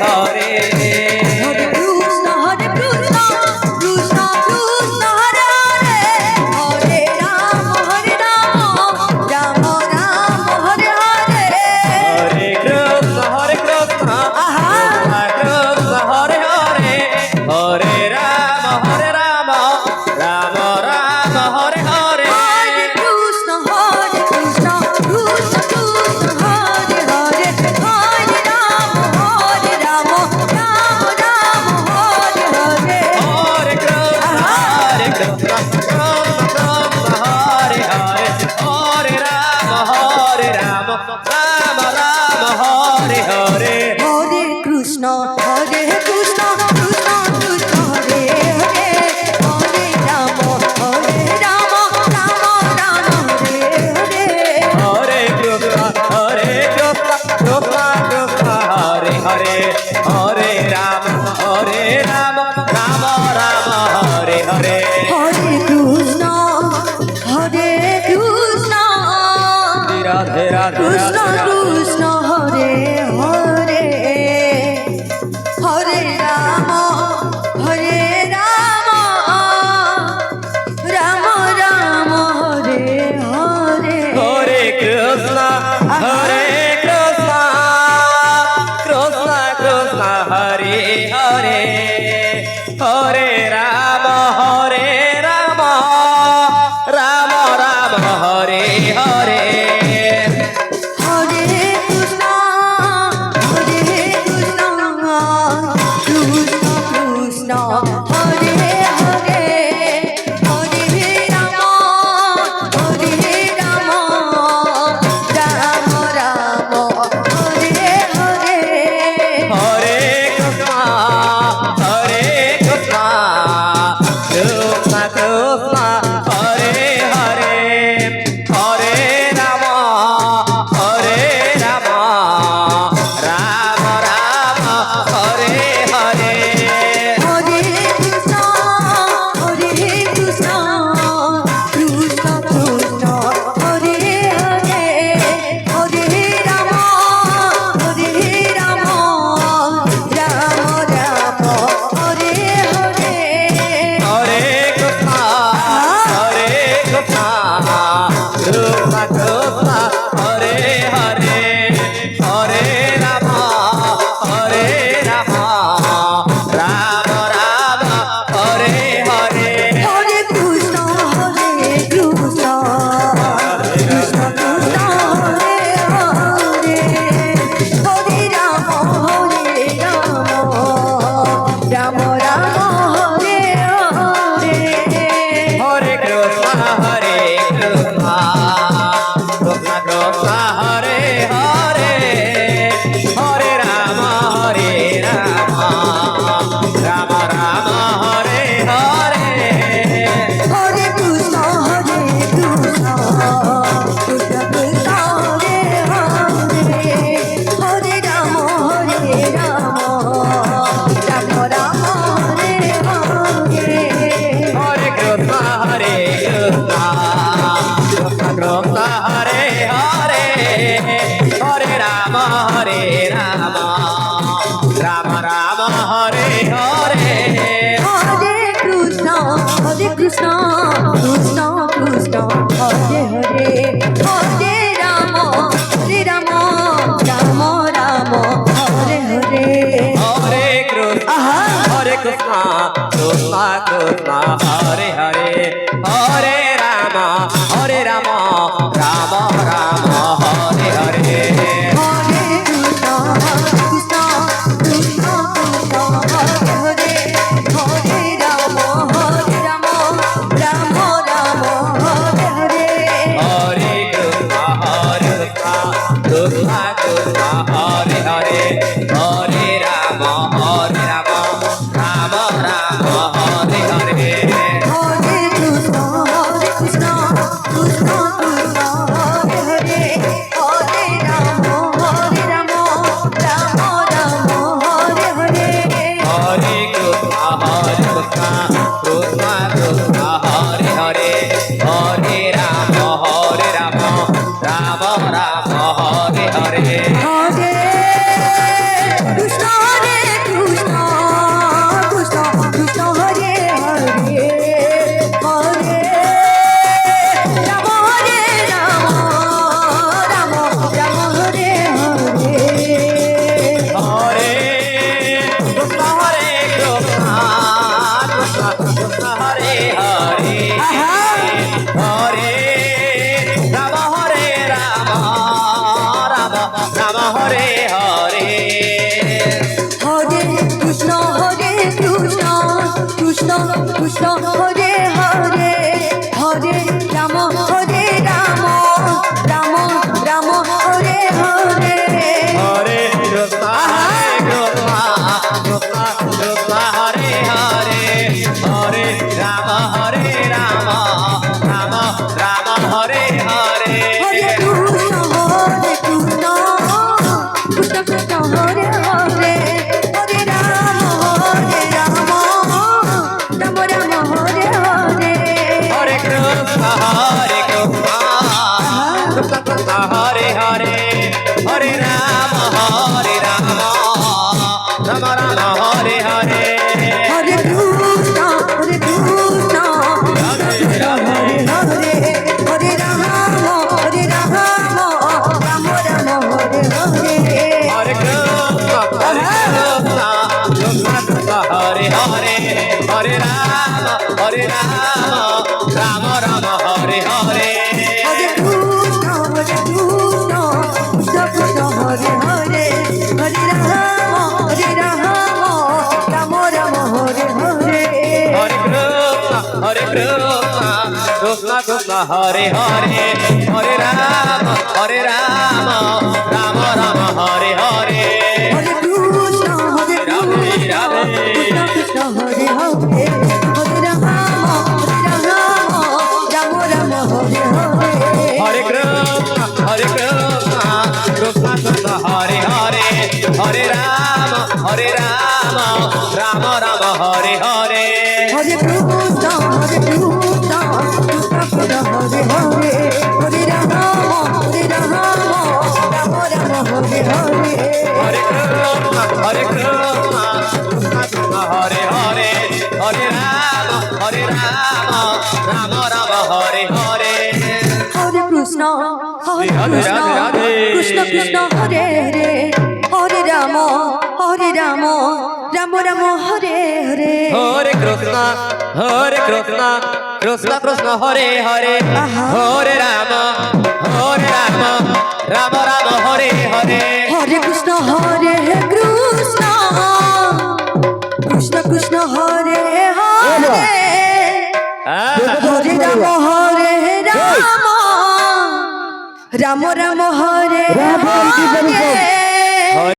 হরে হরে কৃষ্ণ কৃষ্ণ কৃষ্ণ হরে হরে হরে রাম রাম রাম হরে হরে হরে কৃষ্ণ আহা কৃষ্ণ হরে হরে হরে রাম রাম রাম হরে হরে হরে কৃষ্ণ কৃষ্ণ কৃষ্ণ হরে হরে হরে রাম রাম রাম হরে হরে হরে কৃষ্ণ হরে হরে হরে রাম রাম রাম হরে হরে হরে কৃষ্ণ কৃষ্ণ কৃষ্ণ কৃষ্ণ হরে হরে হরে রাম রাম রাম হরে হরে হরে কৃষ্ণ কৃষ্ণ হরে হরে হরে রাম রাম রাম হরে হরে হরে কৃষ্ণ রাধে রাধে কৃষ্ণ কৃষ্ণ হরে হরে হরে রাম রাম রাম হরে হরে হরে কৃষ্ণ কৃষ্ণ কৃষ্ণ হরে হরে হরে রাম রাম রাম হরে হরে হরে কৃষ্ণ কৃষ্ণ কৃষ্ণ হরে হরে হরে রাম রাম রাম হরে হরে হরে কৃষ্ণ কৃষ্ণ কৃষ্ণ হরে হরে হরে রাম রাম রাম হরে হরে হরে কৃষ্ণ কৃষ্ণ কৃষ্ণ হরে হরে হরে রাম রাম রাম হরে হরে হরে কৃষ্ণ কৃষ্ণ কৃষ্ণ হরে হরে হরে রাম রাম রাম হরে হরে হরে কৃষ্ণ কৃষ্ণ কৃষ্ণ কৃষ্ণ হরে হরে হরে রাম রাম রাম হরে হরে হরে কৃষ্ণ কৃষ্ণ কৃষ্ণ হরে হরে হরে রাম রাম রাম হরে হরে হরে কৃষ্ণ কৃষ্ণ কৃষ্ণ কৃষ্ণ হরে হরে হরে রাম রাম রাম হরে হরে হরে কৃষ্ণ কৃষ্ণ কৃষ্ণ হরে হরে হরে রাম রাম রাম হরে হরে হরে কৃষ্ণ কৃষ্ণ কৃষ্ণ হরে হরে হরে রাম রাম রাম হরে হরে হরে কৃষ্ণ আহা হরে কৃষ্ণ কৃষ্ণ কৃষ্ণ হরে হরে হরে রাম রাম রাম হরে হরে হরে কৃষ্ণ কৃষ্ণ কৃষ্ণ হরে হরে হরে রাম রাম রাম হরে হরে হরে কৃষ্ণ কৃষ্ণ কৃষ্ণ হরে হরে হরে রাম রাম রাম হরে হরে হরে কৃষ্ণ কৃষ্ণ কৃষ্ণ হরে হরে হরে রাম রাম রাম হরে হরে হরে কৃষ্ণ কৃষ্ণ কৃষ্ণ হরে হরে হরে রাম রাম রাম হরে হরে হরে কৃষ্ণ হরে Ram Ram Hare Hare Hare Krishna, Hare Krishna, Radhe Krishna Radhe Hare Hare, Hare Rama, Hare Rama, Rama Rama Hare Hare. Hare Krishna Krishna Krishna Hare Hare Hare Rama Rama Rama Hare Hare Hare Krishna, Krishna Krishna Hare Hare, Hare Rama, Rama Rama Hare Hare. Hare Krishna Krishna Krishna Hare Hare Hare Rama Rama Rama Hare Hare Hare Krishna, Krishna Krishna Hare Hare, Hare Rama, Rama Rama Hare Hare. Hare Krishna Krishna Krishna Hare Hare Hare Rama Rama Rama Hare Hare Hare Krishna, Krishna Krishna Hare Hare, Hare Rama, Rama Rama Hare Hare. Hare Krishna Krishna Krishna Hare Hare Hare Rama Rama Rama Hare Hare Hare Krishna, Krishna Krishna Hare Hare, Hare Rama, Rama Rama Hare Hare. Hare Krishna Krishna Krishna Hare Hare Hare Rama Rama Rama Hare Hare Hare Krishna, Krishna Krishna Hare Hare, Hare Rama, Rama Rama Hare Hare.